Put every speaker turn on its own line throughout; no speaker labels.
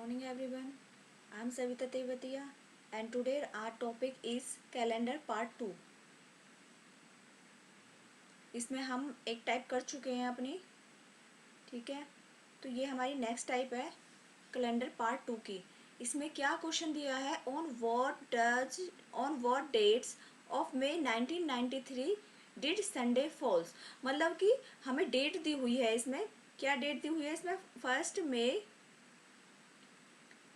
Morning everyone. I am Savita Tevatia and today our topic is calendar part 2. इसमें हम एक type कर चुके हैं अपनी, ठीक है। तो ये हमारी नेक्स्ट टाइप है कैलेंडर पार्ट 2 की। इसमें क्या क्वेश्चन दिया है, on what dates of May 1993 did Sunday falls. मतलब कि हमें डेट दी हुई है इसमें, क्या डेट दी हुई है इसमें, 1 मई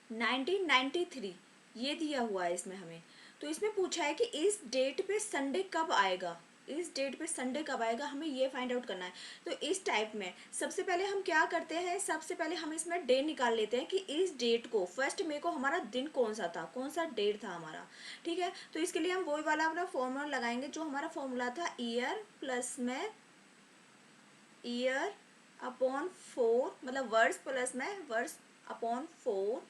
1993 ये दिया हुआ है इसमें हमें। तो इसमें पूछा है कि इस डेट पे संडे कब आएगा, इस डेट पे संडे कब आएगा, हमें ये फाइंड आउट करना है। तो इस टाइप में सबसे पहले हम क्या करते हैं, सबसे पहले हम इसमें डे निकाल लेते हैं कि इस डेट को 1 मई को हमारा दिन कौन सा था, कौन सा डेट था हमारा, ठीक है। तो इसके लिए हम वही वाला अपना फॉर्मूला लगाएंगे जो हमारा फॉर्मूला था, ईयर प्लस में ईयर अपॉन 4, मतलब वर्ड्स प्लस में वर्ड्स अपॉन 4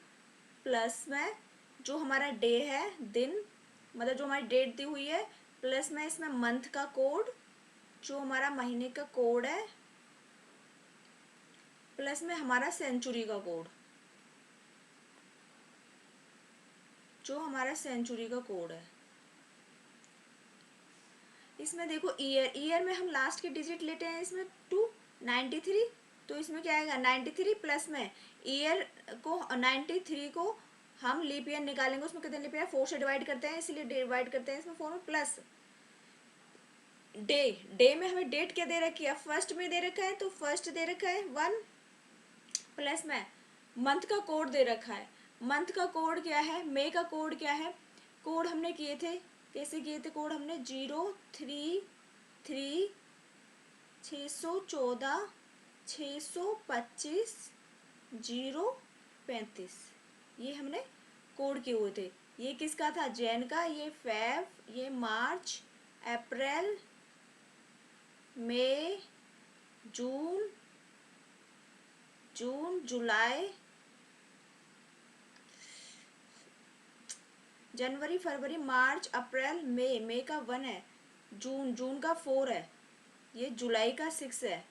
प्लस में जो हमारा डे है, दिन, मतलब जो हमारी डेट दी हुई है, प्लस में इसमें मंथ का कोड, जो हमारा महीने का कोड है, प्लस में हमारा सेंचुरी का कोड, जो हमारा सेंचुरी का कोड है। इसमें देखो ईयर में हम लास्ट के डिजिट लेते हैं इसमें 293, तो इसमें क्या आएगा 93 प्लस में ईयर को 93 को हम लीप ईयर निकालेंगे, उसमें कितने लीप ईयर 4 से डिवाइड करते हैं, इसलिए डिवाइड करते हैं इसमें 4 में, प्लस डे में हमें डेट क्या दे रखी है, 1 में दे रखा है, तो 1 दे रखा है 1, प्लस में मंथ का कोड दे रखा है। मंथ का कोड क्या है, मे का कोड क्या है, कोड हमने किए थे, कैसे किए थे कोड हमने, 033 614 625 035, ये हमने कोड किए हुए थे। ये किसका था, जैन का, ये फेब, ये मार्च, अप्रैल, मई, जून, जुलाई, जनवरी, फरवरी, मार्च, अप्रैल, मई का 1 है, जून का 4 है, ये जुलाई का 6 है,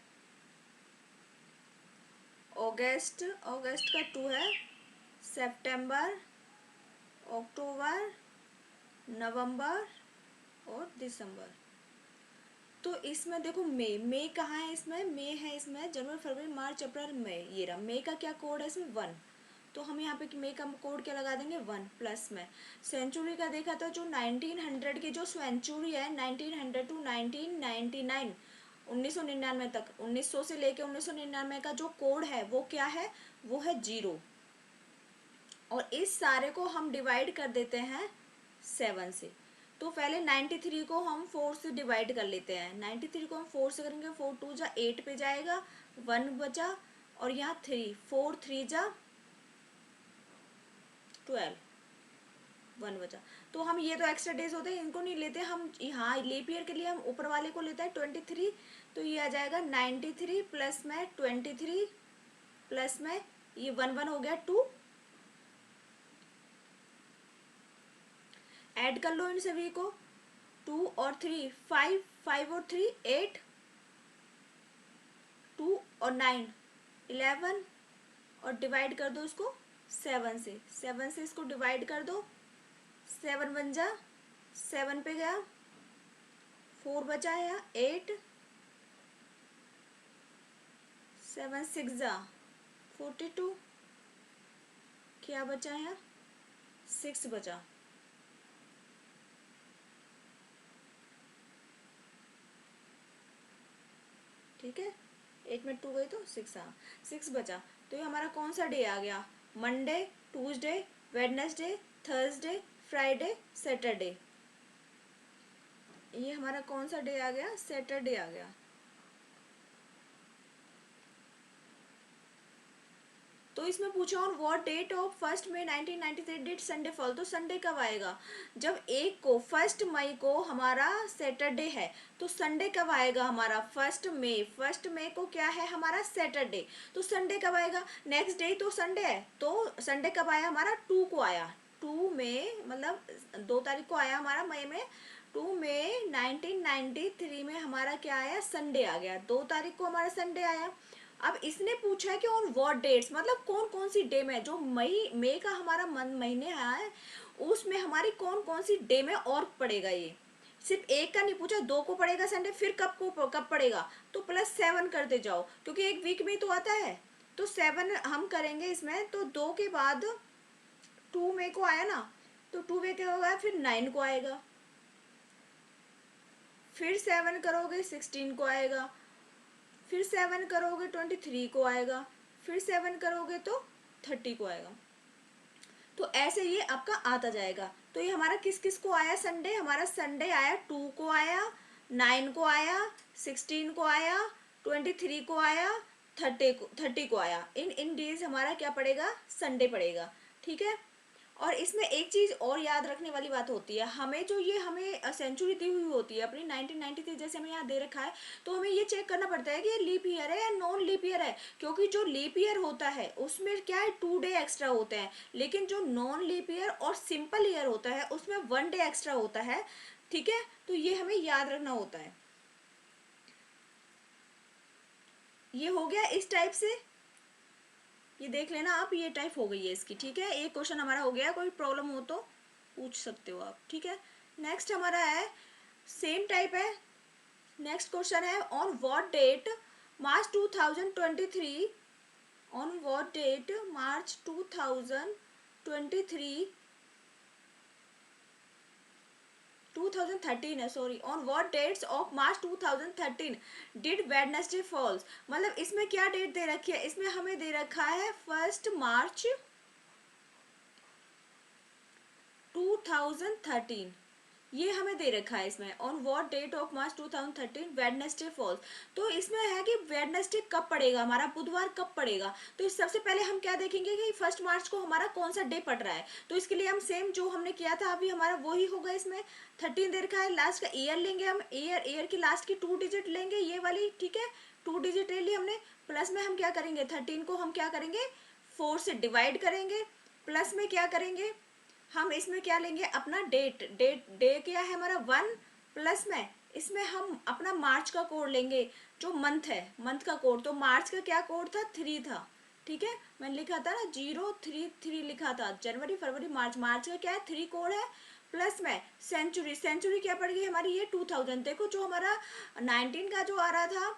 अगस्त का 2 है, सितंबर, अक्टूबर, नवंबर और दिसंबर। तो इसमें देखो मई कहाँ है, इसमें मई है, इसमें जनवरी, फरवरी, मार्च, अप्रैल, मई, ये रहा। मई का क्या कोड है इसमें 1, तो हम यहाँ पे मई का कोड क्या लगा देंगे 1, प्लस में सेंचुरी का देखा था, जो 1900 की जो सेंचुरी है, 1900 टू 1999 1999 तक, 1900 से लेके 1999 का जो कोड है वो क्या है, वो है 0। और इस सारे को हम डिवाइड कर देते हैं 7 से। तो पहले 93 को हम 4 से डिवाइड कर लेते हैं, 93 को हम 4 से करेंगे, 4 2 जा 8 पे जाएगा, 1 बचा, और यहाँ 3, 4 3 जा 12, 1 बचा। तो हम ये तो एक्स्ट्रा डेज होते हैं, इनको नहीं लेते हम, यहाँ लीप ईयर के लिए हम ऊपर वाले को लेते हैं 23, तो ये आ जाएगा 93 प्लस में 23 प्लस में ये 1 1 हो गया 2, ऐड कर लो इन सभी को, 2 और 3 5, 5 और 3 8, 2 और 9 11, और डिवाइड कर दो इसको 7 से, 7 से इसको डिवाइड कर दो, 7 बन जा, 7 पे गया, 4 बचा है, 8, 7 6 जा 42, क्या बचा है, 6 बचा। ठीक है, 8 में 2 गई तो 6, हाँ 6 बचा। तो ये हमारा कौन सा डे आ गया, Monday, Tuesday, Wednesday, Thursday, Friday, Saturday. ये हमारा कौन सा डे आ गया, सैटरडे आ गया। तो इसमें पूछा on what date of 1 May 1993 did Sunday fall. तो संडे कब आएगा, जब 1 मई को हमारा सैटरडे है, तो संडे कब आएगा हमारा, 1 मई को क्या है हमारा सैटरडे, तो संडे कब आएगा, नेक्स्ट डे तो संडे है, तो संडे कब आया हमारा, 2 को आया, 2 मई, मतलब 2 तारीख को आया हमारा मई में, 2 मई 1993 में हमारा क्या आया, संडे आ गया, 2 तारीख को हमारा संडे आया। अब इसने पूछा है कि ऑन व्हाट डेट्स, मतलब कौन कौन सी डे में, जो मई का हमारा महीने है उसमें हमारी कौन कौन सी डे में और पड़ेगा। ये सिर्फ एक का नहीं पूछा, 2 को पड़ेगा संडे, फिर कब पड़ेगा, तो +7 करते जाओ क्योंकि एक वीक में ही तो आता है। तो 7 हम करेंगे इसमें, तो 2 के बाद 2 मई को आया ना, तो 2 मई के होगा, फिर 9 को आएगा, फिर 7 करोगे 16 को आएगा, फिर 7 करोगे 23 को आएगा, फिर 7 करोगे तो 30 को आएगा। तो ऐसे ये आपका आता जाएगा। तो ये हमारा किस किस को आया संडे, हमारा संडे आया 2 को आया, 9 को आया, 16 को आया, 23 को आया, 30 को आया। इन इन डेज हमारा क्या पड़ेगा, संडे पड़ेगा। ठीक है। और इसमें एक चीज और याद रखने वाली बात होती है, हमें जो ये हमें सेंचुरी दी हुई होती है अपनी 1993 जैसे हमें यहाँ दे रखा है, तो हमें ये चेक करना पड़ता है कि ये लीप ईयर है या नॉन लीप ईयर है, क्योंकि जो लीप ईयर होता है उसमें क्या है 2 डे एक्स्ट्रा होते हैं, लेकिन जो नॉन लीप ईयर और सिंपल ईयर होता है उसमें 1 डे एक्स्ट्रा होता है। ठीक है, तो ये हमें याद रखना होता है। ये हो गया इस टाइप से, ये देख लेना आप, ये टाइप हो गई है इसकी। ठीक है, एक क्वेश्चन हमारा हो गया, कोई प्रॉब्लम हो तो पूछ सकते हो आप। ठीक है, नेक्स्ट हमारा है सेम टाइप है। नेक्स्ट क्वेश्चन है on what date March 2023, on what date March 2023 2013 है, sorry, on what dates of March 2013 did Wednesday falls. मतलब इसमें क्या डेट दे रखी है, इसमें हमें दे रखा है 1 मार्च 2013, ये हमें दे रखा है इसमें, on what date of March 2013 Wednesday falls. तो इसमें है कि वेडनेसडे कब पड़ेगा, हमारा बुधवार कब पड़ेगा। तो इस सबसे पहले हम क्या देखेंगे कि 1 मार्च को हमारा कौन सा डे पड़ रहा है। तो इसके लिए हम सेम जो हमने किया था अभी हमारा वही होगा, इसमें 13 दे रखा है, लास्ट का ईयर लेंगे हम, ईयर की लास्ट की 2 डिजिट लेंगे, ये वाली। ठीक है, 2 डिजिट ले ली हमने, प्लस में हम क्या करेंगे 13 को हम क्या करेंगे 4 से डिवाइड करेंगे, प्लस में क्या करेंगे हम इसमें क्या लेंगे अपना डेट, डे क्या है हमारा 1, प्लस में इसमें हम अपना मार्च का कोड लेंगे, जो मंथ है, मंथ का कोड। तो मार्च का क्या कोड था 3 था। ठीक है, मैंने लिखा था ना 033 लिखा था, जनवरी फरवरी मार्च, मार्च का क्या है 3 कोड है, प्लस में सेंचुरी, सेंचुरी क्या पड़ गई हमारी ये 2000। देखो जो हमारा 19 का जो आ रहा था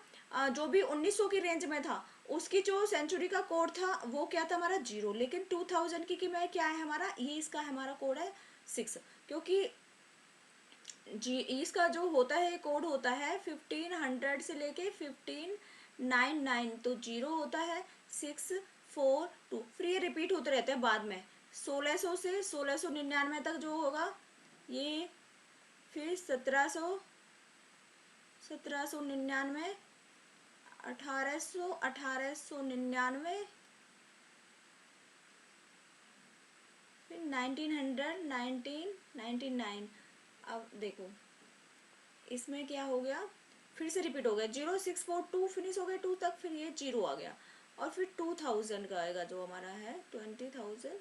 जो भी 1900 की रेंज में था, उसकी जो सेंचुरी का कोड था वो क्या था हमारा 0, लेकिन 2000 की में क्या है हमारा, ये इसका हमारा कोड है 6, क्योंकि जी इसका जो होता है कोड होता है 1500 से लेके 1599, तो 0 होता है 642, फिर ये रिपीट होते रहते हैं बाद में 1600 से 1699 तक जो होगा ये, फिर 1799, 1899, फिर 1900, 1999। अब देखो इसमें क्या हो गया, फिर से रिपीट हो गया 0642 फिनिश हो गया 2 तक, फिर ये 0 आ गया, और फिर 2000 का आएगा जो हमारा है 20,000,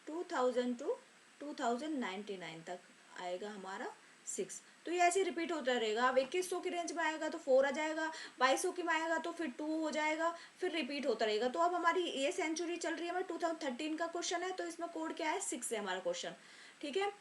2000 टू 2099 तक आएगा हमारा 6। तो ये ऐसे रिपीट होता रहेगा। अब 2100 की रेंज में आएगा तो 4 आ जाएगा, 2200 की में आएगा तो फिर 2 हो जाएगा, फिर रिपीट होता रहेगा। तो अब हमारी ये सेंचुरी चल रही है, हमारे 2013 का क्वेश्चन है, तो इसमें कोड क्या है 6 है हमारा क्वेश्चन। ठीक है,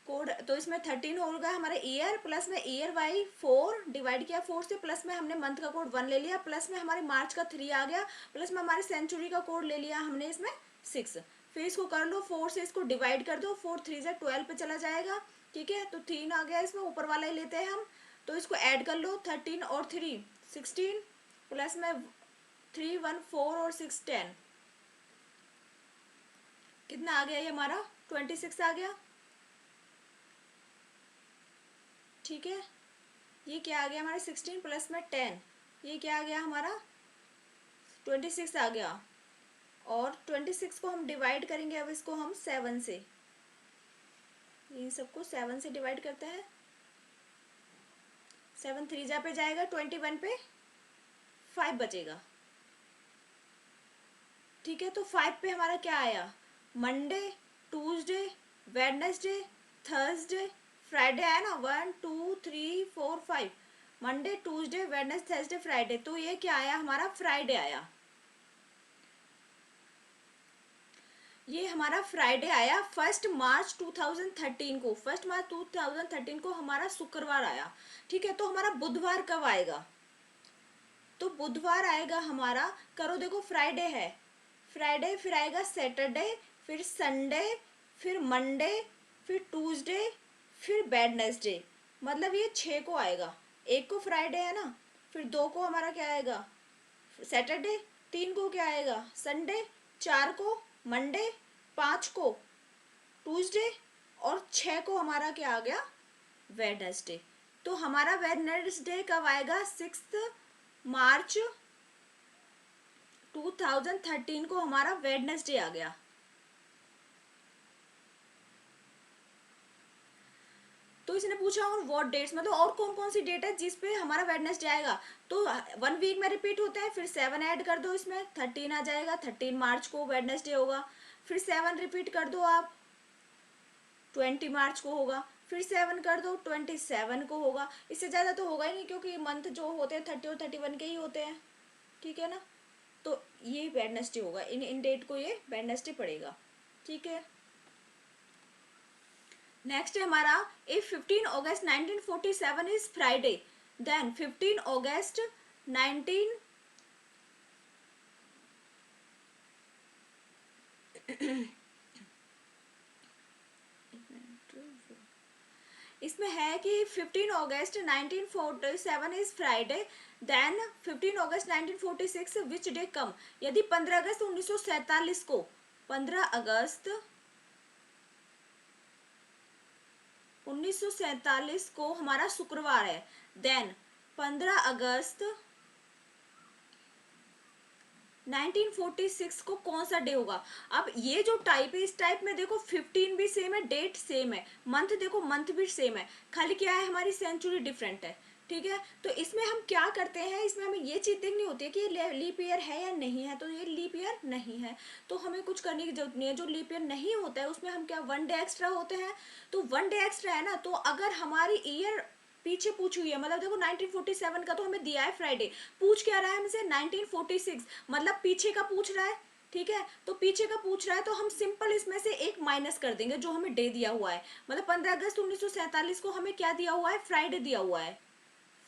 कोड तो इसमें 13 होगा हमारा ईयर, प्लस में ईयर बाई 4 डिवाइड किया 4 से, प्लस में हमने मंथ का कोड 1 ले लिया, प्लस में हमारे मार्च का 3 आ गया, प्लस में हमारे सेंचुरी का कोड ले लिया हमने इसमें 6। फिर इसको कर लो 4 से इसको डिवाइड कर दो, 4 3 से 12 पे चला जाएगा। ठीक है, तो 3 आ गया, इसमें ऊपर वाला ही लेते हैं हम, तो इसको ऐड कर लो 13 और 3 16, प्लस में 3 1 4 और 6 10, कितना आ गया ये हमारा 26 आ गया। ठीक है, ये क्या आ गया हमारा 16 प्लस में 10, ये क्या आ गया हमारा 26 आ गया, और 26 को हम डिवाइड करेंगे अब इसको हम 7 से, इन सबको 7 से डिवाइड करते हैं, 7 3 जा पे जाएगा 21 पे 5 बचेगा। ठीक है, तो 5 पे हमारा क्या आया, Monday, Tuesday, Wednesday, Thursday, Friday आया ना, 1 2 3 4 5, Monday, Tuesday, Wednesday, Thursday, Friday. तो ये क्या आया हमारा, फ्राइडे आया। ये हमारा फ्राइडे आया 1 मार्च 2013 को। 1 मार्च 2013 को हमारा शुक्रवार आया। ठीक है, तो हमारा बुधवार कब आएगा, तो बुधवार आएगा हमारा, करो देखो, फ्राइडे है, फ्राइडे, फिर आएगा सैटरडे, फिर संडे, फिर मंडे, फिर ट्यूसडे, फिर वेडनेसडे। मतलब ये 6 को आएगा। एक को फ्राइडे है ना, फिर 2 को हमारा क्या आएगा, सैटरडे, 3 को क्या आएगा, संडे, 4 को मंडे, 5 को ट्यूसडे, और 6 को हमारा क्या आ गया, वेडनेसडे। तो हमारा वेडनेसडे कब आएगा, 6 मार्च 2013 को हमारा वेडनेसडे आ गया। तो इसने पूछा और व्हाट डेट्स, मतलब और कौन कौन सी डेट है जिस पे हमारा वेडनेसडे आएगा। तो 1 वीक में रिपीट होते हैं, फिर 7 ऐड कर दो, इसमें 13 आ जाएगा। 13 मार्च को वेडनेसडे होगा। फिर 7 रिपीट कर दो आप, 20 मार्च को होगा। फिर 7 कर दो, 27 को होगा। इससे ज़्यादा तो होगा ही नहीं, क्योंकि मंथ जो होते हैं 30 और 31 के ही होते हैं। ठीक है ना, तो ये वेडनेसडे होगा, इन इन डेट को ये वेडनेसडे पड़ेगा। ठीक है, नेक्स्ट है हमारा, if 15 August 1947 is Friday, then 15 August 19 इसमें है कि 15 August 1947 is Friday, then 15 August 1946 which day come. यदि 15 अगस्त 1947 को, 15 अगस्त 1947 को हमारा शुक्रवार है, देन 15 अगस्त 1946 को कौन सा डे होगा। अब ये जो टाइप है, इस टाइप में देखो 15 भी सेम है, डेट सेम है, मंथ देखो मंथ भी सेम है, खाली क्या है हमारी सेंचुरी डिफरेंट है। ठीक है, तो इसमें हम क्या करते हैं, इसमें हमें ये चीज देखनी होती है कि ये लीप ईयर है या नहीं है। तो ये लीप ईयर नहीं है, तो हमें कुछ करने की जरूरत नहीं है। जो लीप ईयर नहीं होता है उसमें हम क्या, 1 डे एक्स्ट्रा होते हैं। तो 1 डे एक्स्ट्रा है ना, तो अगर हमारी ईयर पीछे पूछी हुई है, मतलब देखो 1947 का तो हमें दिया है फ्राइडे, पूछ क्या रहा है हमसे, 1946, मतलब पीछे का पूछ रहा है। ठीक है, तो पीछे का पूछ रहा है, तो हम सिंपल इसमें से एक माइनस कर देंगे जो हमें डे दिया हुआ है। मतलब 15 अगस्त 1947 को हमें क्या दिया हुआ है, फ्राइडे दिया हुआ है,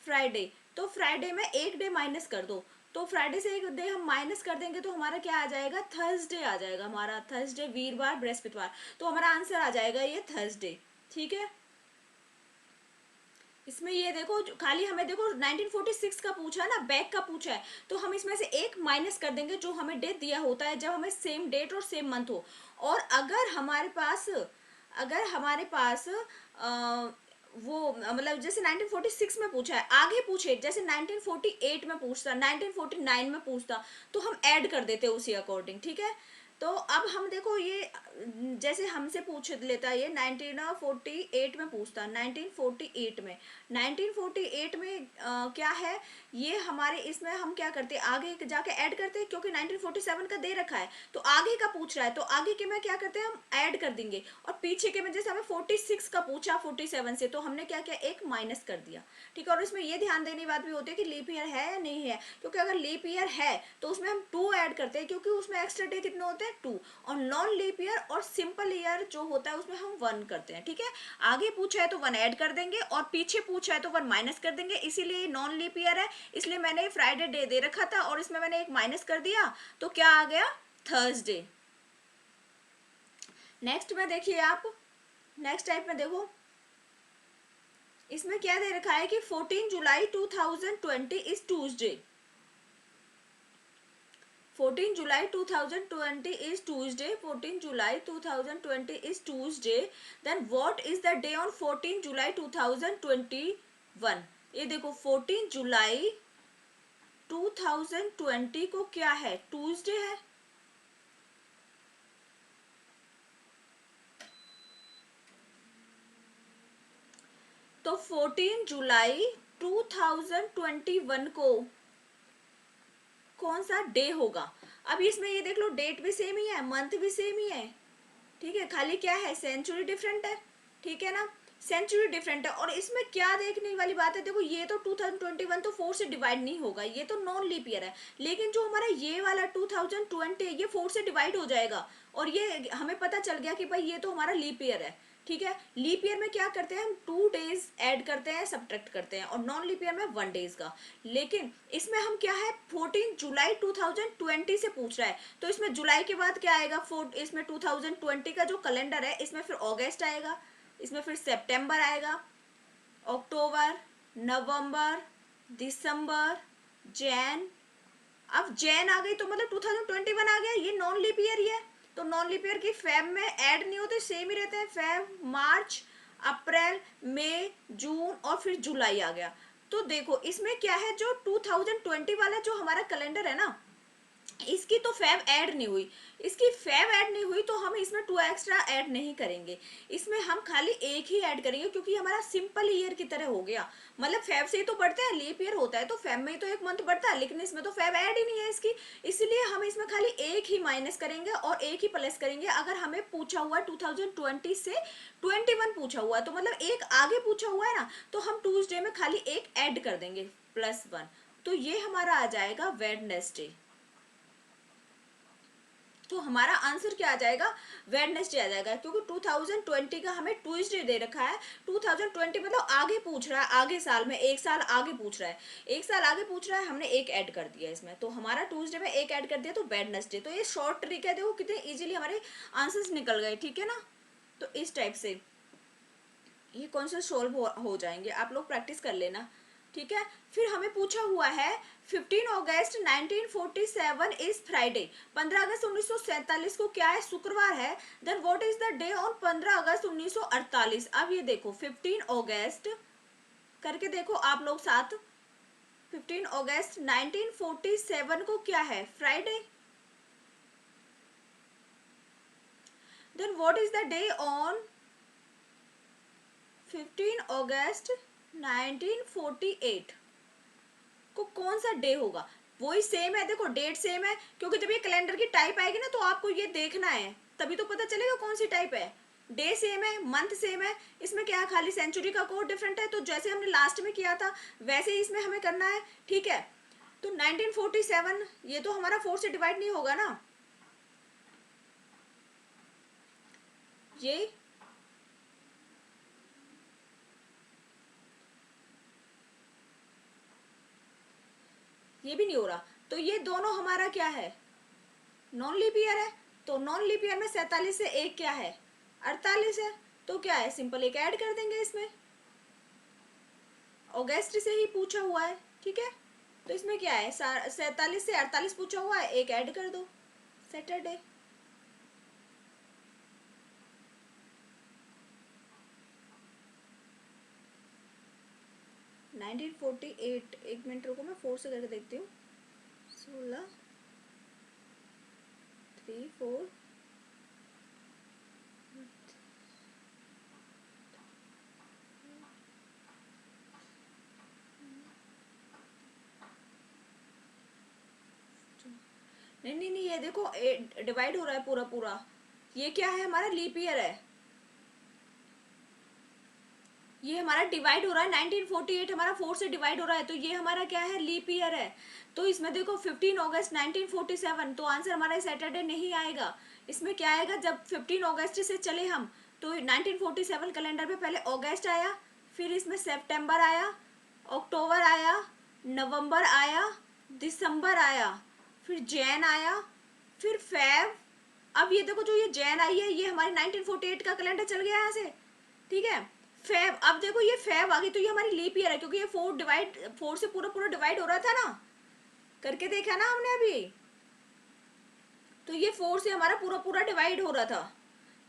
फ्राइडे। तो फ्राइडे में एक डे माइनस कर दो, तो फ्राइडे से एक डे हम माइनस कर देंगे, तो हमारा क्या आ जाएगा, थर्सडे आ जाएगा हमारा, थर्सडे, वीरवार, बृहस्पतिवार। तो हमारा आंसर आ जाएगा ये थर्सडे। ठीक है, इसमें ये देखो, खाली हमें देखो 1946 का पूछा है ना, बैक का पूछा है, तो हम इसमें से एक माइनस कर देंगे जो हमें डेट दिया होता है, जब हमें सेम डेट और सेम मंथ हो। और अगर हमारे पास वो मतलब जैसे 1946 में पूछा है, आगे पूछे जैसे 1948 में पूछता, 1949 में पूछता, तो हम ऐड कर देते उसी अकॉर्डिंग। ठीक है, तो अब हम देखो ये जैसे हमसे पूछ लेता है, ये 1948 में पूछता, 1948 में क्या है, ये हमारे इसमें हम क्या करते हैं, आगे जाके ऐड करते हैं, क्योंकि 1947 का दे रखा है, तो आगे का पूछ रहा है, तो आगे के में क्या करते हैं, हम ऐड कर देंगे। और पीछे के में जैसे हमें 46 का पूछा 47 से, तो हमने क्या किया, एक माइनस कर दिया। ठीक है, और इसमें ये ध्यान देने की बात भी होती है कि लीप ईयर है या नहीं है, क्योंकि अगर लीप ईयर है तो उसमें हम 2 ऐड करते हैं, क्योंकि उसमें एक्स्ट्रा डे कितने होते हैं, 2। और नॉन लीप ईयर और सिंपल ईयर जो होता है उसमें हम 1 करते हैं। ठीक है, आगे पूछा है तो 1 ऐड कर देंगे, और पीछे पूछा है तो 1 माइनस कर देंगे, इसीलिए नॉन लीप ईयर है, इसलिए मैंने फ्राइडे डे दे रखा था और इसमें मैंने एक माइनस कर दिया, तो क्या आ गया, थर्सडे। नेक्स्ट में देखिए आप, नेक्स्ट टाइप में देखो, इसमें क्या दे रखा है कि 14 जुलाई 2020 is Tuesday. 14 July 2020 is Tuesday. 14 July 2020 is Tuesday. Then what is the day on 14 July 2021? ये देखो 14 जुलाई 2020 को क्या है, ट्यूसडे है। तो 14 जुलाई 2021 को कौन सा डे होगा। अब इसमें ये देख लो, डेट भी सेम ही है, मंथ भी सेम ही है। ठीक है, खाली क्या है, सेंचुरी डिफरेंट है। ठीक है ना, सेंचुरी डिफरेंट है। और इसमें क्या देखने वाली बात है, देखो ये तो 2021 तो 4 से डिवाइड नहीं होगा, ये तो नॉन लीप ईयर है। लेकिन जो हमारा ये वाला 2020 ये 4 से डिवाइड हो जाएगा, और ये हमें पता चल गया कि भाई ये तो हमारा लीप ईयर है। ठीक है, लीप ईयर में क्या करते हैं हम, 2 डेज ऐड करते हैं, सब्ट्रैक्ट करते हैं, और नॉन लीप ईयर में 1 डेज का। लेकिन इसमें हम क्या है, 14 जुलाई 2020 से पूछ रहा है, तो इसमें जुलाई के बाद क्या आएगा, इसमें 2020 का जो कैलेंडर है इसमें फिर अगस्त आएगा, इसमें फिर सितंबर आएगा, अक्टूबर, नवंबर, दिसंबर, जैन। अब जैन आ गई तो मतलब 2021 आ गया, ये नॉन लीप ईयर ही है। तो नॉन लीप ईयर की फेब में ऐड नहीं होते, सेम ही रहते हैं, फेब, मार्च, अप्रैल, मई, जून और फिर जुलाई आ गया। तो देखो इसमें क्या है, जो 2020 वाला जो हमारा कैलेंडर है ना, इसकी तो फैब ऐड नहीं हुई, इसकी फैब ऐड नहीं हुई तो हम इसमें 2 एक्स्ट्रा ऐड नहीं करेंगे, इसमें हम खाली एक ही ऐड करेंगे, क्योंकि हमारा सिंपल ईयर की तरह हो गया। मतलब फैब से ही तो बढ़ते हैं, लीप ईयर होता है तो फैब में ही तो एक मंथ बढ़ता है, लेकिन इसमें तो फैब ऐड ही नहीं है इसकी, इसलिए हम इसमें खाली एक ही माइनस करेंगे और एक ही प्लस करेंगे। अगर हमें पूछा हुआ 2020 से 21 पूछा हुआ है, तो मतलब एक आगे पूछा हुआ है ना, तो हम ट्यूसडे में खाली एक ऐड कर देंगे, +1। तो ये हमारा आ जाएगा वेडनेसडे। तो हमारा आंसर क्या आ जाएगा, वेडनेसडे आ जाएगा, क्योंकि 2020 का हमें ट्यूसडे दे रखा है। 2020 मतलब आगे पूछ रहा है, आगे साल में, एक साल आगे पूछ रहा है, एक साल आगे पूछ रहा है, हमने एक ऐड कर दिया इसमें, तो हमारा ट्यूसडे में एक ऐड कर दिया तो वेडनेसडे। तो ये शॉर्ट ट्रिक है, देखो कितने इजीली हमारे आंसर्स निकल गए, ठीक है ना। तो इस टाइप से ये कॉन्सेप्ट सोल्व हो जाएंगे, आप लोग प्रैक्टिस कर लेना, ठीक है। फिर हमें पूछा हुआ है 15 अगस्त 1947 इज फ्राइडे, 15 अगस्त 1947 को क्या है, शुक्रवार है। Then what is the day on 15 August 1948। अब ये देखो 15 अगस्त करके देखो आप लोग साथ, 15 अगस्त 1947 को क्या है, Friday. Then what is the day on 15 August 1948 को कौन सा डे होगा, वही सेम है, देखो डेट सेम है, क्योंकि जब ये कैलेंडर की टाइप आएगी ना तो आपको ये देखना है, तभी तो पता चलेगा कौन सी टाइप है। डे सेम है, मंथ सेम है, इसमें क्या है, खाली सेंचुरी का कोड डिफरेंट है, तो जैसे हमने लास्ट में किया था वैसे ही इसमें हमें करना है, ठीक है। तो 1947 ये तो हमारा 4 से डिवाइड नहीं होगा ना, ये भी नहीं हो रहा, तो ये दोनों हमारा क्या है, नॉन लीप ईयर है। तो नॉन लीप ईयर में 47 से एक क्या है, 48 है, तो क्या है, सिंपल एक ऐड कर देंगे इसमें, अगस्त से ही पूछा हुआ है, ठीक है। तो इसमें क्या है, 47 से 48 पूछा हुआ है, एक ऐड कर दो, सैटरडे। नाइनटीन 48, एक मिनट रुको मैं 4 से करके देखती हूँ, 16, 3, 4, नहीं नहीं नहीं, ये देखो डिवाइड हो रहा है पूरा पूरा, ये क्या है, हमारा लीप ईयर है, ये हमारा डिवाइड हो रहा है, 1948 हमारा 4 से डिवाइड हो रहा है, तो ये हमारा क्या है, लीप ईयर है। तो इसमें देखो 15 अगस्त 1947, तो आंसर हमारा सैटरडे नहीं आएगा, इसमें क्या आएगा, जब 15 अगस्त से चले हम, तो 1947 कैलेंडर में पहले अगस्त आया, फिर इसमें सितंबर आया, अक्टूबर आया, नवंबर आया, दिसंबर आया, फिर जैन आया, फिर फेब। अब ये देखो जो ये जैन आई है, ये हमारी 1948 का कैलेंडर चल गया यहाँ से, ठीक है। फेब, अब देखो ये फेब आ गई, तो ये हमारी लीप ईयर है, क्योंकि ये 4 से पूरा पूरा डिवाइड हो रहा था ना, करके देखा ना हमने अभी, तो ये 4 से हमारा पूरा पूरा डिवाइड हो रहा था,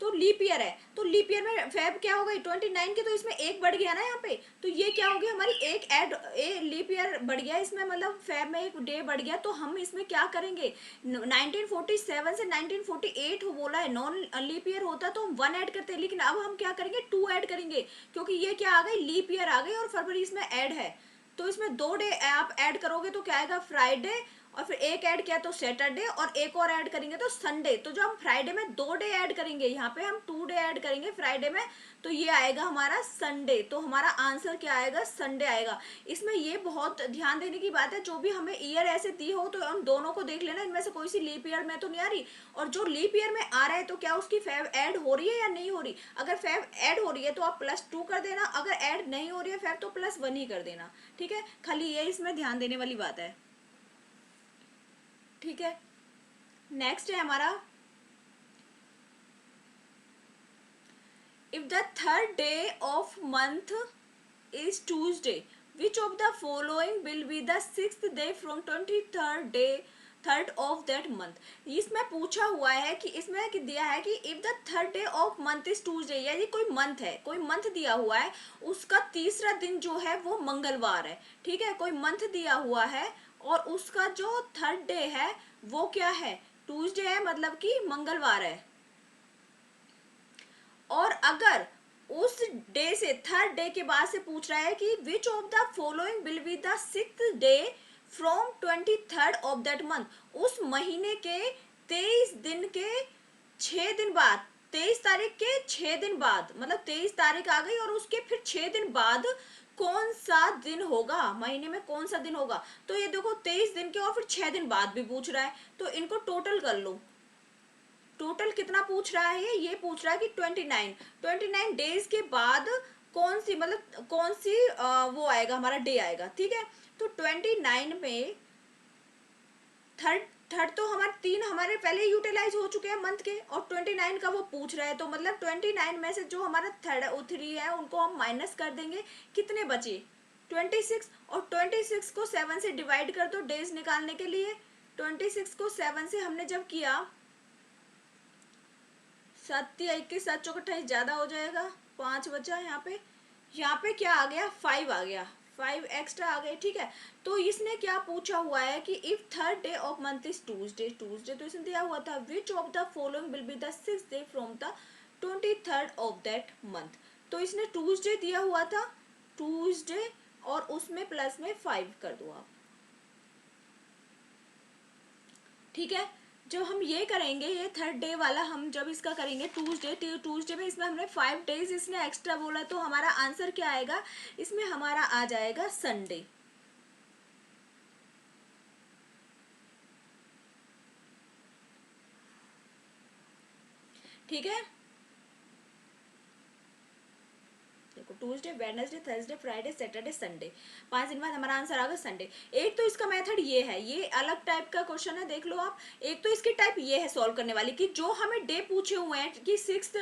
तो लीप ईयर है। तो लीप ईयर में फेब क्या हो गई, 29 की, तो इसमें एक बढ़ गया ना यहाँ पे, तो ये क्या हो गया, हमारी एक लीप ईयर बढ़ गया इसमें, मतलब फेब में एक डे बढ़ गया, तो हम इसमें क्या करेंगे, 1947 से 1948 हो बोला है, नॉन लीप ईयर होता तो हम 1 ऐड करते, लेकिन अब हम क्या करेंगे, 2 ऐड करेंगे, क्योंकि ये क्या आ गई, लीप ईयर आ गई और फरवरी इसमें ऐड है, तो इसमें 2 डे आप ऐड करोगे तो क्या आएगा, फ्राइडे और फिर एक ऐड किया तो सैटरडे, और एक और ऐड करेंगे तो संडे। तो जो हम फ्राइडे में 2 डे ऐड करेंगे, यहाँ पे हम 2 डे ऐड करेंगे फ्राइडे में, तो ये आएगा हमारा संडे। तो हमारा आंसर क्या आएगा, संडे आएगा। इसमें ये बहुत ध्यान देने की बात है, जो भी हमें ईयर ऐसे दी हो तो उन दोनों को देख लेना, इनमें से कोई सी लीप ईयर में तो नहीं आ रही, और जो लीप ईयर में आ रहा है तो क्या उसकी फेव ऐड हो रही है या नहीं हो रही। अगर फेव ऐड हो रही है तो आप +2 कर देना, अगर ऐड नहीं हो रही है फेव तो +1 ही कर देना। ठीक है, खाली ये इसमें ध्यान देने वाली बात है। ठीक है, नेक्स्ट है हमारा, if the third day of month is Tuesday, which of the following will be the 6th day from 23rd day third of that month. इसमें पूछा हुआ है कि इसमें कि दिया है कि if the third day of month is Tuesday, यानी कोई मंथ है, कोई मंथ दिया हुआ है, उसका तीसरा दिन जो है वो मंगलवार है। ठीक है, कोई मंथ दिया हुआ है और उसका जो थर्ड डे है वो क्या है, ट्यूसडे है, मतलब कि मंगलवार है। और अगर उस डे से थर्ड डे के बाद से पूछ रहा है कि which of the following will be the 6th day from 23rd of that month, उस महीने के 23 दिन के 6 दिन बाद, 23 तारीख के 6 दिन बाद, मतलब 23 तारीख आ गई और उसके फिर 6 दिन बाद कौन सा दिन होगा, महीने में कौन सा दिन होगा। तो ये देखो 23 दिन के और फिर 6 दिन बाद भी पूछ रहा है, तो इनको टोटल कर लो। टोटल कितना पूछ रहा है, ये पूछ रहा है कि 29 डेज के बाद कौन सी, मतलब कौन सी वो आएगा, हमारा डे आएगा। ठीक है, तो 29 में थर्ड थर्ड तो हमारे 3 हमारे पहले यूटिलाइज हो चुके हैं मंथ के, और 29 का वो पूछ रहा है, तो मतलब 29 में से जो हमारा 3 है उनको हम माइनस कर देंगे, कितने बचे 26, और 26 को 7 से डिवाइड कर दो डेज निकालने के लिए। 26 को 7 से हमने जब किया, 7 या 21, 7 चौक 28 ज्यादा हो जाएगा, 5 बचा यहाँ पे क्या आ गया, 5 आ गया, 5 एक्स्ट्रा आ गए। ठीक है, तो इसने क्या पूछा हुआ है कि if third day of month is Tuesday, Tuesday तो इसने दिया हुआ था, which of the following will be the 6th day from the 23rd of that month. तो इसने ट्यूसडे दिया हुआ था, ट्यूसडे, और उसमें प्लस में 5 कर दो आप। ठीक है, जब हम ये करेंगे, ये थर्ड डे वाला हम जब इसका करेंगे ट्यूसडे में इसमें हमने 5 डेज इसने एक्स्ट्रा बोला, तो हमारा आंसर क्या आएगा, इसमें हमारा आ जाएगा संडे। ठीक है, देखो Tuesday, Wednesday, Thursday, Friday, Saturday, Sunday, 5 दिन बाद हमारा आंसर आ गया संडे। एक तो इसका मेथड ये है, ये अलग टाइप का क्वेश्चन है, देख लो आप। एक तो इसकी टाइप ये है सॉल्व करने वाली, कि जो हमें डे पूछे हुए हैं कि 6th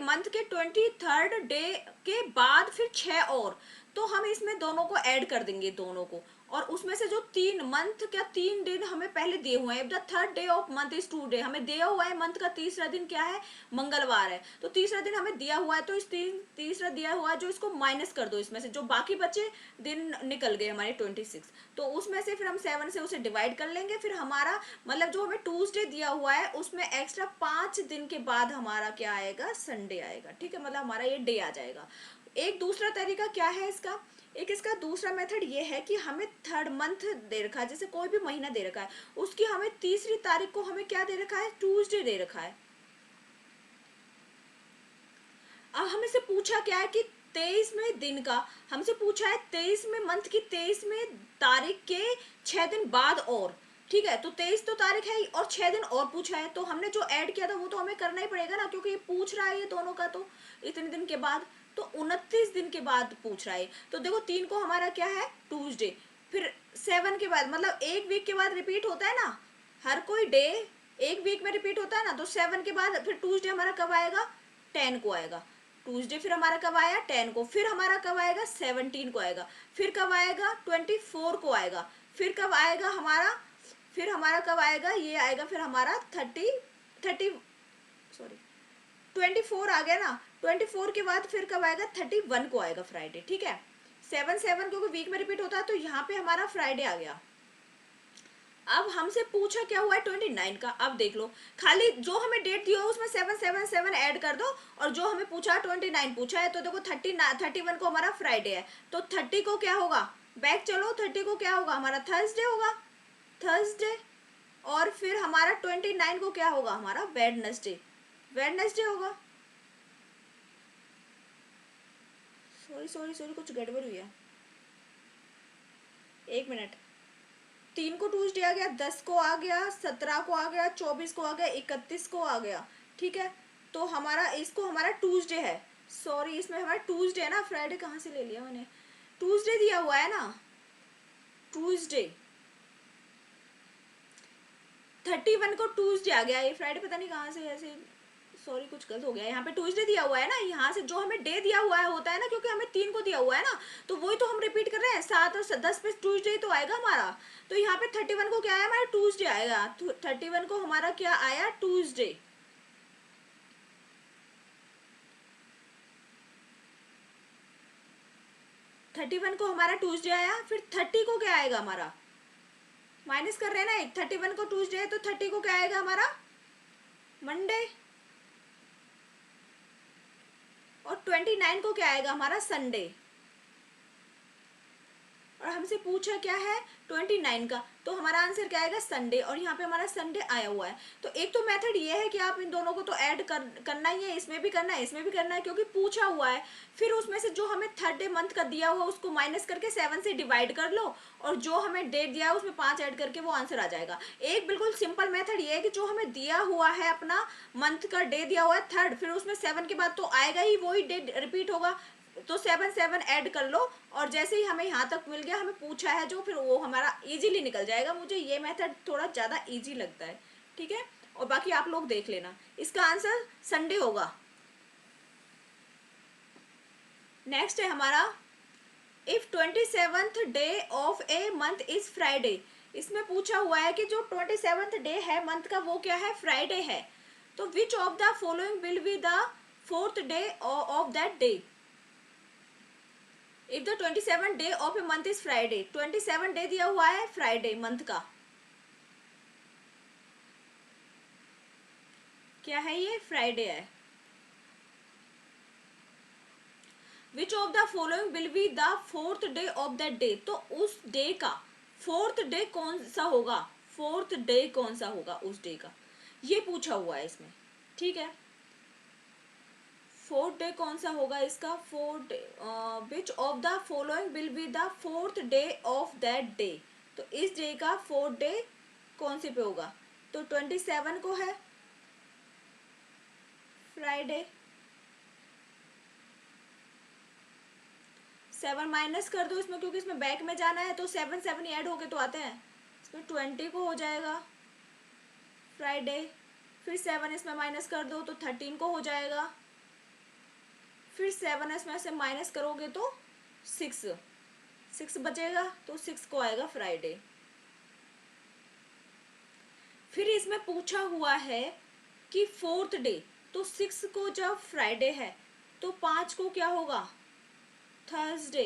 मंथ के 23rd डे के बाद फिर 6 और, तो हम इसमें दोनों को ऐड कर देंगे, दोनों को, और उसमें से जो 3 मंथ क्या 3 दिन हमें पहले दिए हुए हैं, the third day of month is Tuesday, हमें दिया हुआ है मंथ का तीसरा दिन क्या है, मंगलवार है, तो तीसरा दिन हमें दिया हुआ है, तो इस तीसरा दिया हुआ है जो, इसको माइनस कर दो इसमें से, जो बाकी बचे दिन निकल गए हमारे 26, तो उसमें से फिर हम 7 से उसे डिवाइड कर लेंगे, फिर हमारा मतलब जो हमें ट्यूसडे दिया हुआ है उसमें एक्स्ट्रा 5 दिन के बाद हमारा क्या आएगा, संडे आएगा। ठीक है, मतलब हमारा ये डे आ जाएगा। एक दूसरा तरीका क्या है इसका, एक इसका दूसरा मेथड ये है कि हमें थर्ड मंथ दे रखा है, जैसे कोई भी महीना दे रखा है, उसकी हमें तीसरी तारीख को हमें क्या दे रखा है, ट्यूसडे दे रखा है। अब हमें से पूछा क्या है कि 23 में दिन का, हमसे पूछा है 23 में मंथ की 23 में तारीख के 6 दिन बाद और। ठीक है, तो 23 तो तारीख है और 6 दिन और पूछा है, तो हमने जो ऐड किया था वो तो हमें करना ही पड़ेगा ना, क्योंकि ये पूछ रहा है ये दोनों का, तो इतने दिन के बाद, तो 29 दिन के बाद पूछ रहा है। तो देखो 3 को हमारा क्या है, ट्यूसडे, फिर 7 के बाद, मतलब एक वीक के बाद रिपीट होता है ना, हर कोई डे एक वीक में रिपीट होता है ना, तो 7 के बाद फिर ट्यूसडे हमारा कब आएगा, 10 को आएगा। ट्यूसडे फिर हमारा कब आया, 10 को, फिर हमारा कब आएगा, 17 को आएगा, फिर कब आएगा, 24 को आएगा, फिर कब आएगा हमारा, फिर हमारा कब आएगा, ये आएगा फिर हमारा 24 आ गया ना, 24 के बाद फिर कब आएगा, 31 को आएगा फ्राइडे। ठीक है, 7 क्योंकि वीक में रिपीट होता है, तो यहाँ पे हमारा फ्राइडे आ गया। अब हमसे पूछा क्या हुआ है, 29 का। अब देख लो, खाली जो हमें डेट दी हो उसमें 7 ऐड कर दो, और जो हमें पूछा 29 पूछा है, तो देखो 31 को हमारा फ्राइडे है, तो 30 को क्या होगा, बैक चलो, 30 को क्या होगा, हमारा थर्सडे होगा। थर्सडे, और फिर हमारा 29 को क्या होगा, हमारा वेडनेसडे, वेडनेसडे होगा। सॉरी सॉरी सॉरी, कुछ गड़बड़ हुई है, एक मिनट। 3 को ट्यूसडे आ गया, 10 को आ गया, 17 को आ गया, 24 को आ गया, 31 को आ गया, ठीक है। तो हमारा इसको हमारा ट्यूसडे है, सॉरी इसमें हमारा ट्यूसडे है ना, फ्राइडे कहाँ से ले लिया मैंने, ट्यूसडे दिया हुआ है ना, ट्यूसडे। 31 को ट्यूसडे आ गया, ये फ्राइडे पता नहीं कहाँ से ऐसे, सॉरी कुछ गलत हो गया, यहाँ पे ट्यूसडे दिया हुआ है ना, यहाँ से जो हमें डे दिया हुआ है होता है ना, क्योंकि हमें 3 को दिया हुआ है ना, तो वही तो हम रिपीट कर रहे हैं, 7 और 10 पे ट्यूसडे तो आएगा हमारा। तो यहाँ पे 31 को क्या आया हमारा, ट्यूसडे आएगा, 31 को हमारा क्या आया, ट्यूसडे। थर्टी वन को हमारा ट्यूसडे आया, फिर 30 को क्या आएगा हमारा, माइनस कर रहे हैं ना एक, 31 को ट्यूसडे है तो 30 को क्या आएगा हमारा, मंडे, और 29 को क्या आएगा हमारा, संडे। और हमसे पूछा क्या है, 29 का, तो हमारा आंसर क्या आएगा, संडे, और यहाँ पे हमारा संडे आया हुआ है। तो एक तो मेथड ये है कि आप इन दोनों को तो ऐड करना ही है, इसमें भी करना है, इसमें भी करना है, क्योंकि पूछा हुआ है। फिर उसमें से जो हमें थर्ड डे मंथ का दिया हुआ उसको माइनस करके 7 से डिवाइड कर लो, और जो हमें डेट दिया है उसमें 5 ऐड करके वो आंसर आ जाएगा। एक बिल्कुल सिंपल मेथड ये है कि जो हमें दिया हुआ है अपना मंथ का डे दिया हुआ है थर्ड, फिर उसमें 7 के बाद तो आएगा ही, वही डे रिपीट होगा, तो 7 ऐड कर लो, और जैसे ही हमें यहाँ तक मिल गया, हमें पूछा है जो, फिर वो हमारा इजीली निकल जाएगा। मुझे ये मेथड थोड़ा ज़्यादा इजी लगता है, ठीक है। और बाकी आप लोग देख लेना, इसका आंसर संडे होगा। नेक्स्ट है हमारा, if 27th day of a month is Friday. इसमें पूछा हुआ है कि जो 27th डे है मंथ का वो क्या है, फ्राइडे है। तो which of the following will be the 4th day of that day. If the 27 day of a month is Friday, 27 day दिया हुआ है फ्राइडे मंथ का, क्या है ये, फ्राइडे है। Which of the following will be the 4th day of that day. तो उस डे का 4th डे कौन सा होगा, 4th डे कौन सा होगा उस डे का, ये पूछा हुआ है इसमें, ठीक है। 4th डे कौन सा होगा इसका, 4th day, which of the following will be the 4th day of that day. तो इस डे का 4th डे कौन से पे होगा, तो 27 को है, फ्राइडे। 7 माइनस कर दो इसमें, क्योंकि इसमें बैक में जाना है, तो 7 7 ही ऐड होके तो आते हैं, इसमें 20 को हो जाएगा फ्राइडे। फिर 7 इसमें माइनस कर दो तो 13 को हो जाएगा, फिर 7 इसमें से माइनस करोगे तो 6 बचेगा, तो 6 को आएगा फ्राइडे। फिर इसमें पूछा हुआ है कि 4th डे, तो 6 को जब फ्राइडे है तो 5 को क्या होगा, थर्सडे।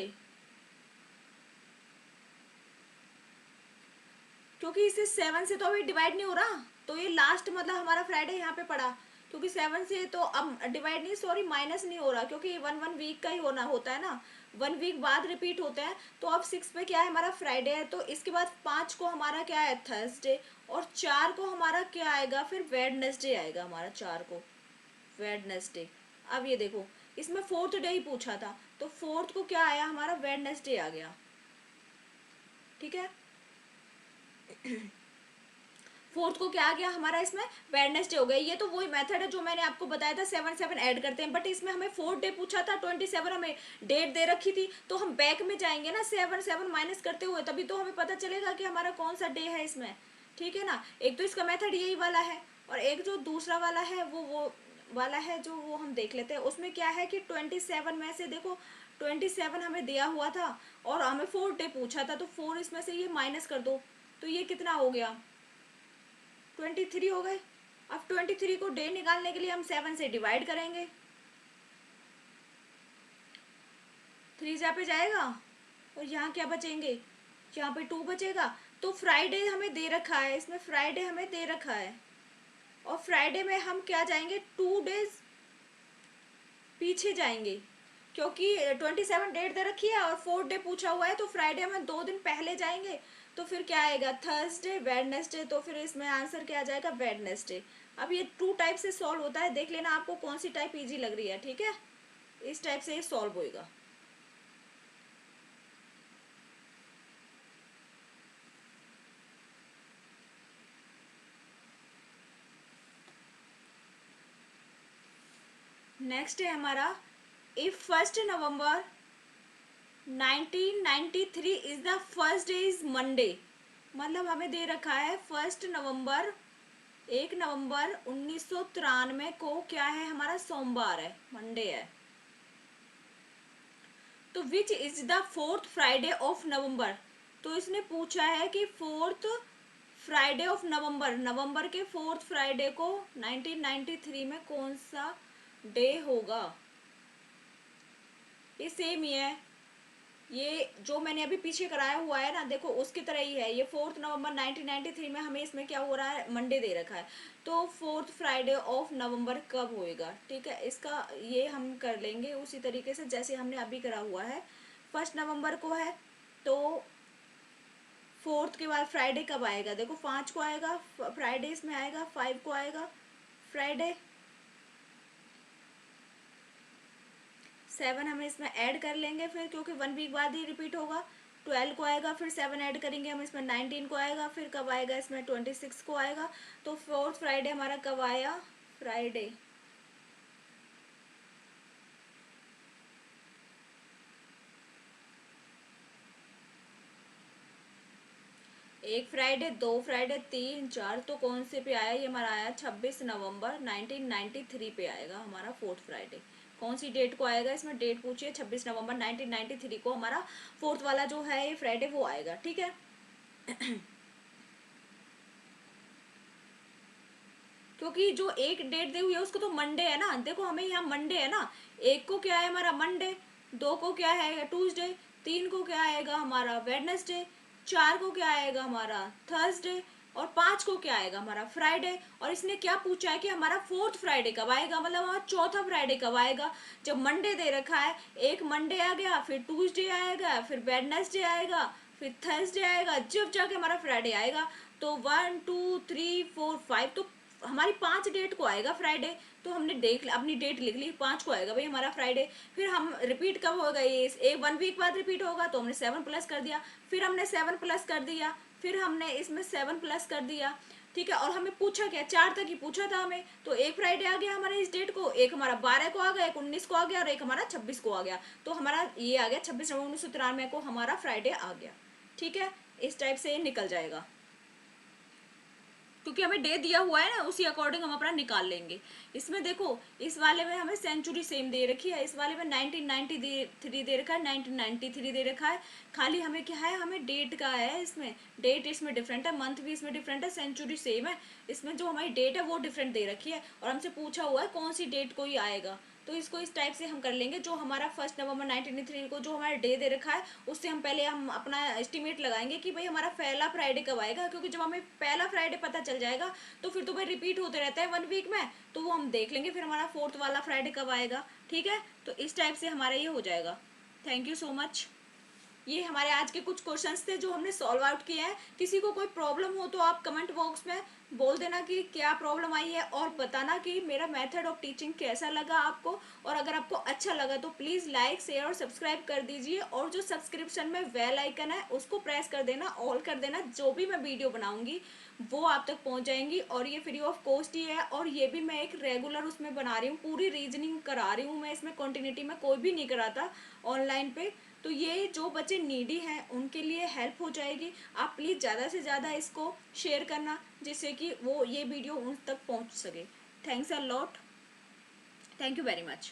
क्योंकि इसे 7 से तो अभी डिवाइड नहीं हो रहा, तो ये लास्ट मतलब हमारा फ्राइडे यहाँ पे पड़ा, क्योंकि 7 से तो अब डिवाइड नहीं, सॉरी माइनस नहीं हो रहा, क्योंकि 1 वीक का ही होना होता है ना, 1 वीक बाद रिपीट होते हैं। तो अब 6 पे क्या है, हमारा फ्राइडे है, तो इसके बाद 5 को हमारा क्या है, थर्सडे, और 4 को हमारा क्या आएगा, फिर वेडनेसडे आएगा हमारा, 4 को वेडनेसडे। अब ये देखो, इसमें 4th डे ही पूछा था, तो 4th को क्या आया हमारा, वेडनेसडे आ गया, ठीक है। 4th को क्या आ गया हमारा, इसमें वेडनेसडे हो गया। ये तो वही मेथड है जो मैंने आपको बताया था, 7 7 ऐड करते हैं, बट इसमें हमें 4th डे पूछा था, 27 हमें डेट दे रखी थी, तो हम बैक में जाएंगे ना 7 7 माइनस करते हुए, तभी तो हमें पता चलेगा कि हमारा कौन सा डे है इसमें, ठीक है ना। एक तो इसका मेथड यही वाला है, और एक जो दूसरा वाला है वो वाला है जो वो हम देख लेते हैं। उसमें क्या है कि 27 में से देखो 27 हमें दिया हुआ था, और हमें 4th डे पूछा था, तो 4 इसमें से ये माइनस कर दो, तो ये कितना हो गया, 23 हो गए। अब 23 को डे निकालने के लिए हम 7 से डिवाइड करेंगे, 3 जहाँ पे जाएगा, और यहाँ क्या बचेंगे, यहाँ पे 2 बचेगा। तो फ्राइडे हमें दे रखा है, इसमें फ्राइडे हमें दे रखा है, और फ्राइडे में हम क्या जाएंगे, 2 डेज पीछे जाएंगे, क्योंकि 27 डेट दे रखी है और 4th डे पूछा हुआ है, तो फ्राइडे में 2 दिन पहले जाएंगे, तो फिर क्या आएगा, थर्सडे, वेडनेसडे, तो फिर इसमें आंसर क्या आ जाएगा, वेडनेसडे। अब ये 2 टाइप से सॉल्व होता है, देख लेना आपको कौन सी टाइप इजी लग रही है, ठीक है। इस टाइप से ये सॉल्व होएगा। नेक्स्ट है हमारा, if 1 November 1993 is the first day is Monday. मतलब हमें दे रखा है 1 नवंबर, 1 नवंबर 1993 को क्या है, हमारा सोमवार है, मंडे है। तो which is the 4th Friday of November. तो इसने पूछा है कि 4th फ्राइडे ऑफ नवंबर, नवंबर के 4th फ्राइडे को 1993 में कौन सा डे होगा। ये सेम ही है, ये जो मैंने अभी पीछे कराया हुआ है ना, देखो उसकी तरह ही है। ये 4 नवंबर 1993 में हमें इसमें क्या हो रहा है, मंडे दे रखा है। तो 4th फ्राइडे ऑफ नवंबर कब होएगा, ठीक है। इसका ये हम कर लेंगे उसी तरीके से जैसे हमने अभी करा हुआ है। 1 नवंबर को है, तो 4th के बाद फ्राइडे कब आएगा, देखो 5 को आएगा फ्राइडे, इसमें आएगा 5 को आएगा फ्राइडे, 7 हम इसमें ऐड कर लेंगे फिर, क्योंकि 1 वीक बाद ही रिपीट होगा। 12 को आएगा, फिर 7 ऐड करेंगे हम इसमें, 19 को आएगा, फिर कब आएगा इसमें 26 को आएगा। तो 4th फ्राइडे हमारा कब आया, फ्राइडे। एक फ्राइडे, 2 फ्राइडे, 3, 4, तो कौन से पे आया, ये हमारा आया 26 नवंबर 1993 पे आएगा हमारा 4th फ्राइडे। कौन सी डेट को आएगा, इसमें डेट पूछिए, 26 नवंबर 1993 को हमारा 4th वाला जो है ये फ्राइडे वो आएगा, ठीक है। क्योंकि जो एक डेट दी हुई है उसको तो मंडे है ना, देखो हमें यहाँ मंडे है ना। एक को क्या है हमारा मंडे, 2 को क्या है ट्यूसडे, 3 को क्या आएगा हमारा वेडनेसडे, 4 को क्या आएगा हमारा थर्सडे, और 5 को क्या आएगा हमारा फ्राइडे। और इसने क्या पूछा है कि हमारा 4th फ्राइडे कब आएगा, मतलब हमारा चौथा फ्राइडे कब आएगा। जब मंडे दे रखा है, एक मंडे आ गया, फिर ट्यूसडे आएगा, फिर वेडनेसडे आएगा, फिर थर्सडे आएगा, जब जाके हमारा फ्राइडे आएगा। तो 1 2 3 4 5, तो हमारी 5 डेट को आएगा फ्राइडे। तो हमने देख अपनी डेट लिख ली, 5 को आएगा भाई हमारा फ्राइडे। फिर हम रिपीट कब होगा, ये एक 1 वीक बाद रिपीट होगा, तो हमने 7 प्लस कर दिया, फिर हमने 7 प्लस कर दिया, फिर हमने इसमें 7 प्लस कर दिया, ठीक है। और हमें पूछा क्या, 4 तक ही पूछा था हमें, तो एक फ्राइडे आ गया हमारे इस डेट को, एक हमारा 12 को आ गया, एक 19 को आ गया, और एक हमारा 26 को आ गया। तो हमारा ये आ गया 26 नवंबर 1993 को हमारा फ्राइडे आ गया, ठीक है। इस टाइप से ये निकल जाएगा, क्योंकि हमें डे दिया हुआ है ना, उसी अकॉर्डिंग हम अपना निकाल लेंगे। इसमें देखो, इस वाले में हमें सेंचुरी सेम दे रखी है, इस वाले में 1993 दे रखा है, 1993 दे रखा है। खाली हमें क्या है, हमें डेट का है, इसमें डेट इसमें डिफरेंट है, मंथ भी इसमें डिफरेंट है, सेंचुरी सेम है। इसमें जो हमारी डेट है वो डिफरेंट दे रखी है, और हमसे पूछा हुआ है कौन सी डेट को ही आएगा। तो इसको इस टाइप से हम कर लेंगे, जो हमारा 1 नवंबर 1993 को जो हमारा डे दे रखा है, उससे हम पहले हम अपना एस्टिमेट लगाएंगे कि भाई हमारा पहला फ्राइडे कब आएगा। क्योंकि जब हमें पहला फ्राइडे पता चल जाएगा, तो फिर तो भाई रिपीट होते रहता है 1 वीक में, तो वो हम देख लेंगे फिर हमारा 4th वाला फ्राइडे कब आएगा, ठीक है। तो इस टाइप से हमारा ये हो जाएगा। Thank you so much. ये हमारे आज के कुछ क्वेश्चंस थे जो हमने सॉल्व आउट किए हैं। किसी को कोई प्रॉब्लम हो तो आप कमेंट बॉक्स में बोल देना कि क्या प्रॉब्लम आई है, और बताना कि मेरा मेथड ऑफ टीचिंग कैसा लगा आपको। और अगर आपको अच्छा लगा तो प्लीज़ लाइक, शेयर और सब्सक्राइब कर दीजिए, और जो सब्सक्रिप्शन में बेल आइकन है उसको प्रेस कर देना, ऑल कर देना। जो भी मैं वीडियो बनाऊंगी वो आप तक पहुंच जाएंगी, और ये फ्री ऑफ कॉस्ट ही है। और ये भी मैं एक रेगुलर उसमें बना रही हूँ, पूरी रीजनिंग करा रही हूँ मैं इसमें, कंटिन्यूटी में कोई भी नहीं कराता ऑनलाइन पे। तो ये जो बच्चे नीडी हैं उनके लिए हेल्प हो जाएगी। आप प्लीज़ ज़्यादा से ज़्यादा इसको शेयर करना, जिससे कि वो ये वीडियो उन तक पहुंच सके। Thanks a lot, thank you very much.